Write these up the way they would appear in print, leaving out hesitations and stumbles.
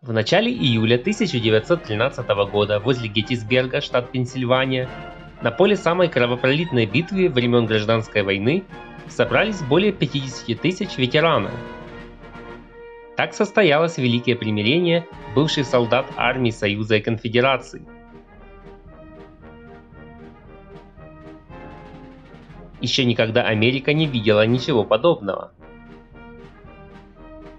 В начале июля 1913 года возле Геттисберга, штат Пенсильвания, на поле самой кровопролитной битвы времен Гражданской войны собрались более 50 тысяч ветеранов. Так состоялось Великое примирение бывших солдат армий Союза и Конфедерации. Еще никогда Америка не видела ничего подобного.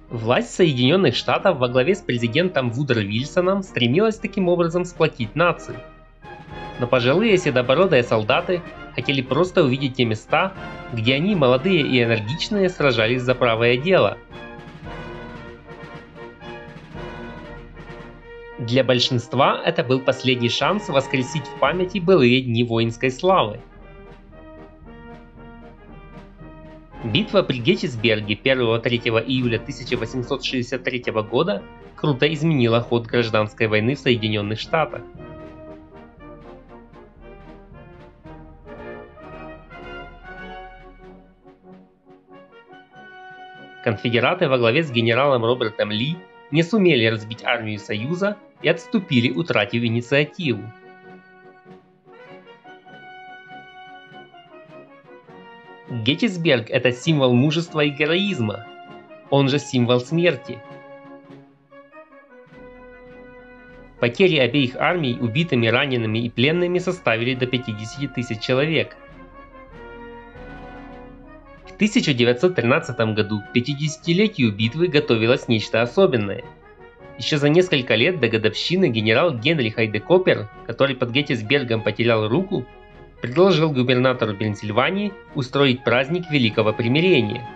Власть Соединенных Штатов во главе с президентом Вудро Вильсоном стремилась таким образом сплотить нацию. Но пожилые седобородые солдаты хотели просто увидеть те места, где они, молодые и энергичные, сражались за правое дело. Для большинства это был последний шанс воскресить в памяти былые дни воинской славы. Битва при Геттисберге 1-3 июля 1863 года круто изменила ход гражданской войны в Соединенных Штатах. Конфедераты во главе с генералом Робертом Ли не сумели разбить армию Союза и отступили, утратив инициативу. Геттисберг – это символ мужества и героизма, он же символ смерти. Потери обеих армий убитыми, ранеными и пленными составили до 50 тысяч человек. В 1913 году к 50-летию битвы готовилось нечто особенное. Еще за несколько лет до годовщины генерал Генри Хайдекопер, который под Геттисбергом потерял руку, предложил губернатору Пенсильвании устроить праздник Великого примирения,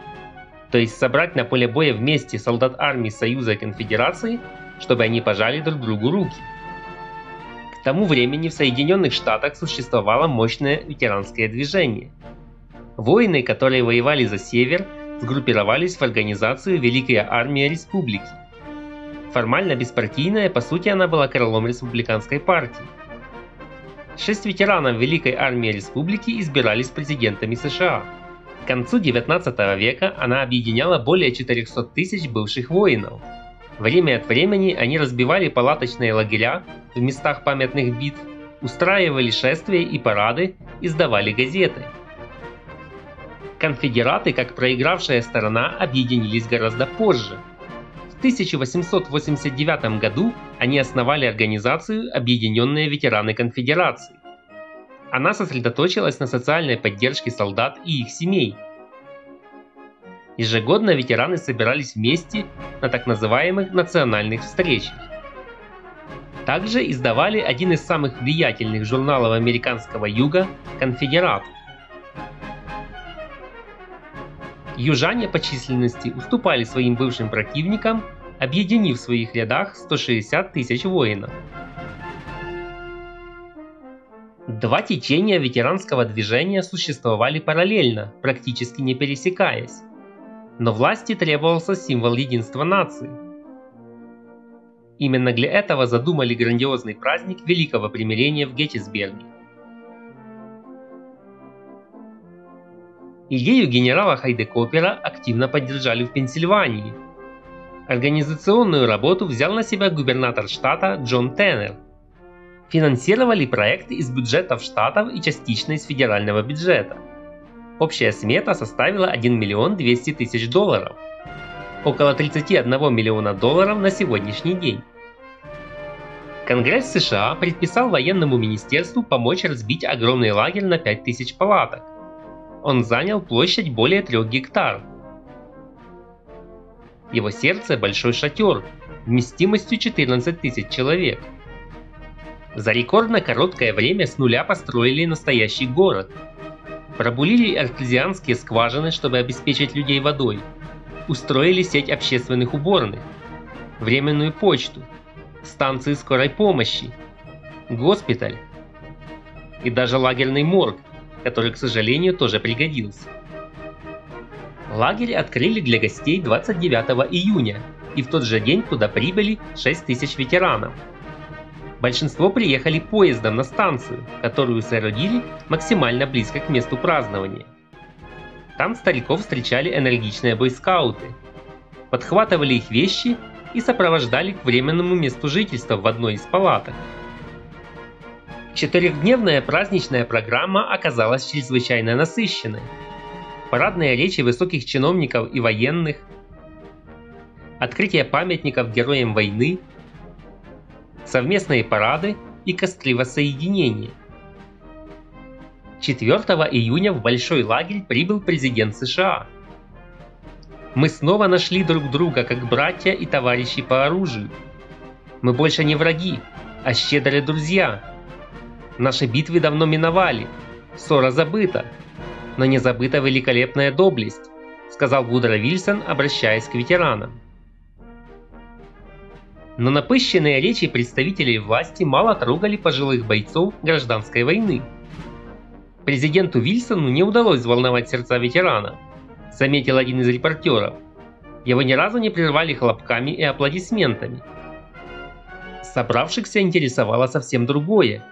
то есть собрать на поле боя вместе солдат армий Союза и Конфедерации, чтобы они пожали друг другу руки. К тому времени в Соединенных Штатах существовало мощное ветеранское движение. Воины, которые воевали за Север, сгруппировались в организацию Великая Армия Республики. Формально беспартийная, по сути она была крылом республиканской партии. 6 ветеранов Великой Армии Республики избирались президентами США. К концу 19 века она объединяла более 400 тысяч бывших воинов. Время от времени они разбивали палаточные лагеря в местах памятных битв, устраивали шествия и парады, издавали газеты. Конфедераты, как проигравшая сторона, объединились гораздо позже. В 1889 году они основали организацию «Объединенные ветераны Конфедерации». Она сосредоточилась на социальной поддержке солдат и их семей. Ежегодно ветераны собирались вместе на так называемых национальных встречах. Также издавали один из самых влиятельных журналов американского юга «Конфедерат». Южане по численности уступали своим бывшим противникам, объединив в своих рядах 160 тысяч воинов. Два течения ветеранского движения существовали параллельно, практически не пересекаясь. Но власти требовался символ единства нации. Именно для этого задумали грандиозный праздник Великого примирения в Геттисберге. Идею генерала Хайдекопера активно поддержали в Пенсильвании. Организационную работу взял на себя губернатор штата Джон Теннер. Финансировали проект из бюджетов штатов и частично из федерального бюджета. Общая смета составила $1 200 000 долларов, около $31 миллиона на сегодняшний день. Конгресс США предписал военному министерству помочь разбить огромный лагерь на 5000 палаток. Он занял площадь более 3 гектар. Его сердце – большой шатер, вместимостью 14 тысяч человек. За рекордно короткое время с нуля построили настоящий город. Пробурили артезианские скважины, чтобы обеспечить людей водой. Устроили сеть общественных уборных, временную почту, станции скорой помощи, госпиталь и даже лагерный морг, который, к сожалению, тоже пригодился. Лагерь открыли для гостей 29 июня, и в тот же день туда прибыли 6 тысяч ветеранов. Большинство приехали поездом на станцию, которую соорудили максимально близко к месту празднования. Там стариков встречали энергичные бойскауты, подхватывали их вещи и сопровождали к временному месту жительства в одной из палаток. Четырехдневная праздничная программа оказалась чрезвычайно насыщенной. Парадные речи высоких чиновников и военных, открытие памятников героям войны, совместные парады и костры воссоединения. 4 июня в большой лагерь прибыл президент США. Мы снова нашли друг друга как братья и товарищи по оружию. Мы больше не враги, а щедрые друзья. Наши битвы давно миновали, ссора забыта, но не забыта великолепная доблесть, сказал Вудро Вильсон, обращаясь к ветеранам. Но напыщенные речи представителей власти мало трогали пожилых бойцов гражданской войны. Президенту Вильсону не удалось взволновать сердца ветеранов, заметил один из репортеров. Его ни разу не прервали хлопками и аплодисментами. Собравшихся интересовало совсем другое.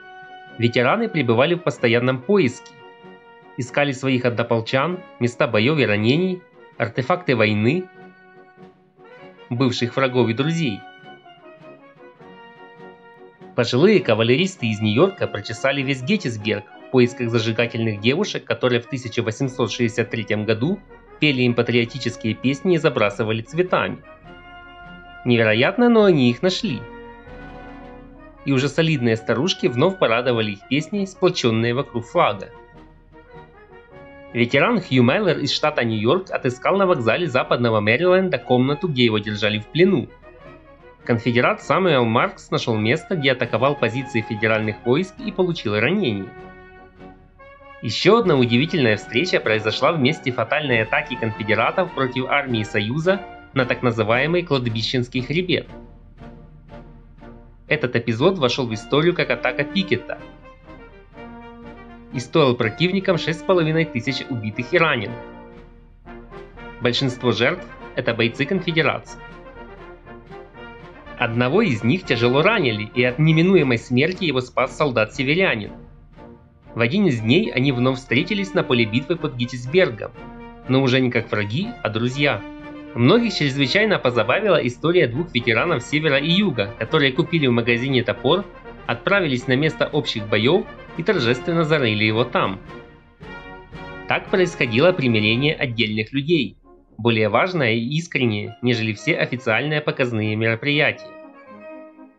Ветераны пребывали в постоянном поиске. Искали своих однополчан, места боев и ранений, артефакты войны, бывших врагов и друзей. Пожилые кавалеристы из Нью-Йорка прочесали весь Геттисберг в поисках зажигательных девушек, которые в 1863 году пели им патриотические песни и забрасывали цветами. Невероятно, но они их нашли. И уже солидные старушки вновь порадовали их песней, сплоченные вокруг флага. Ветеран Хью Меллер из штата Нью-Йорк отыскал на вокзале западного Мэриленда комнату, где его держали в плену. Конфедерат Самуэл Маркс нашел место, где атаковал позиции федеральных войск и получил ранение. Еще одна удивительная встреча произошла в месте фатальной атаки конфедератов против армии Союза на так называемый кладбищенский хребет. Этот эпизод вошел в историю как атака Пикета и стоил противникам 6500 убитых и раненых. Большинство жертв – это бойцы конфедерации. Одного из них тяжело ранили, и от неминуемой смерти его спас солдат-северянин. В один из дней они вновь встретились на поле битвы под Геттисбергом, но уже не как враги, а друзья. Многих чрезвычайно позабавила история двух ветеранов севера и юга, которые купили в магазине топор, отправились на место общих боев и торжественно зарыли его там. Так происходило примирение отдельных людей, более важное и искреннее, нежели все официальные показные мероприятия.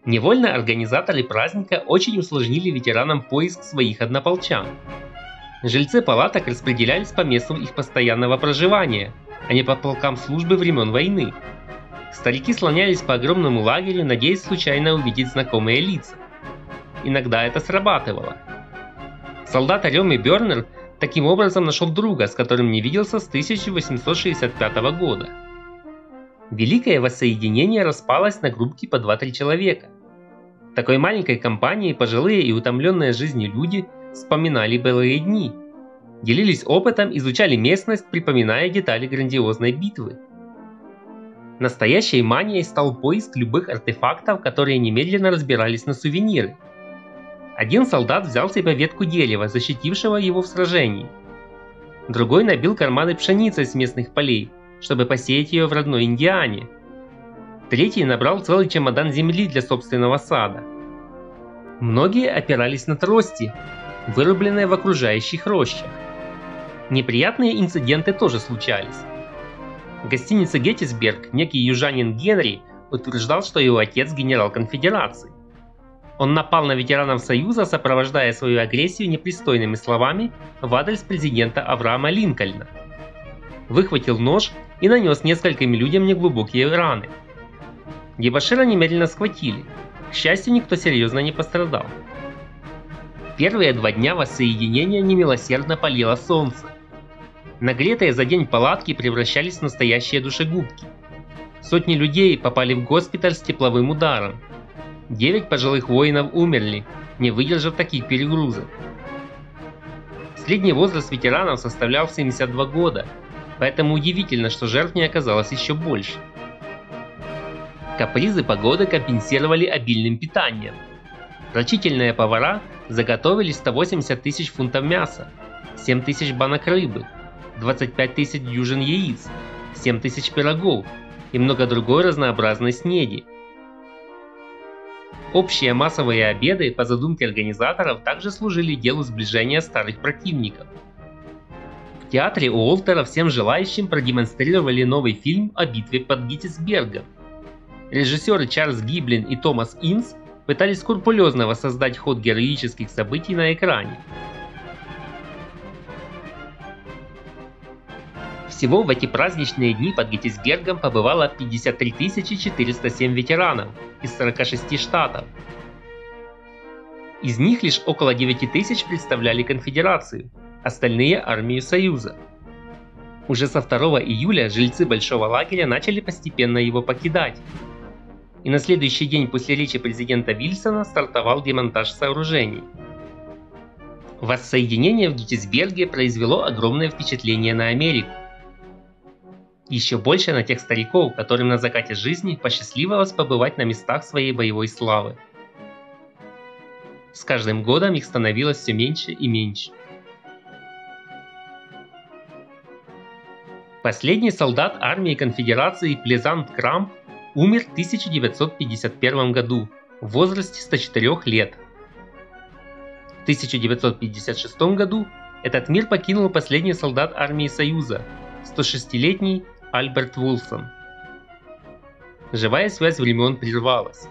Невольно организаторы праздника очень усложнили ветеранам поиск своих однополчан. Жильцы палаток распределялись по месту их постоянного проживания, а не по полкам службы времен войны. Старики слонялись по огромному лагерю, надеясь случайно увидеть знакомые лица. Иногда это срабатывало. Солдат Реми Бернер таким образом нашел друга, с которым не виделся с 1865 года. Великое воссоединение распалось на группки по 2-3 человека. В такой маленькой компании пожилые и утомленные жизнью люди вспоминали былые дни, делились опытом, изучали местность, припоминая детали грандиозной битвы. Настоящей манией стал поиск любых артефактов, которые немедленно разбирались на сувениры. Один солдат взял себе ветку дерева, защитившего его в сражении. Другой набил карманы пшеницей с местных полей, чтобы посеять ее в родной Индиане. Третий набрал целый чемодан земли для собственного сада. Многие опирались на трости, вырубленные в окружающих рощах. Неприятные инциденты тоже случались. В гостинице Геттисберг некий южанин Генри утверждал, что его отец генерал конфедерации. Он напал на ветеранов Союза, сопровождая свою агрессию непристойными словами в адрес президента Авраама Линкольна. Выхватил нож и нанес нескольким людям неглубокие раны. Дебошира немедленно схватили. К счастью, никто серьезно не пострадал. Первые 2 дня воссоединения немилосердно палило солнце. Нагретые за день палатки превращались в настоящие душегубки. Сотни людей попали в госпиталь с тепловым ударом. 9 пожилых воинов умерли, не выдержав таких перегрузок. Средний возраст ветеранов составлял 72 года, поэтому удивительно, что жертв не оказалось еще больше. Капризы погоды компенсировали обильным питанием. Рачительные повара заготовили 180 000 фунтов мяса, 7 000 банок рыбы, 25 000 дюжин яиц, 7 000 пирогов, и много другой разнообразной снеди. Общие массовые обеды, по задумке организаторов, также служили делу сближения старых противников. В театре Уолтера всем желающим продемонстрировали новый фильм о битве под Геттисбергом. Режиссеры Чарльз Гиблин и Томас Инс пытались скрупулезно воссоздать ход героических событий на экране. Всего в эти праздничные дни под Геттисбергом побывало 53 407 ветеранов из 46 штатов. Из них лишь около 9 тысяч представляли конфедерацию, остальные – армию Союза. Уже со 2 июля жильцы Большого лагеря начали постепенно его покидать. И на следующий день после речи президента Вильсона стартовал демонтаж сооружений. Воссоединение в Геттисберге произвело огромное впечатление на Америку. Еще больше на тех стариков, которым на закате жизни посчастливилось побывать на местах своей боевой славы. С каждым годом их становилось все меньше и меньше. Последний солдат армии конфедерации Плезант Крамп умер в 1951 году в возрасте 104 лет. В 1956 году этот мир покинул последний солдат армии Союза, 106-летний Альберт Вулсон. Живая связь времен прервалась.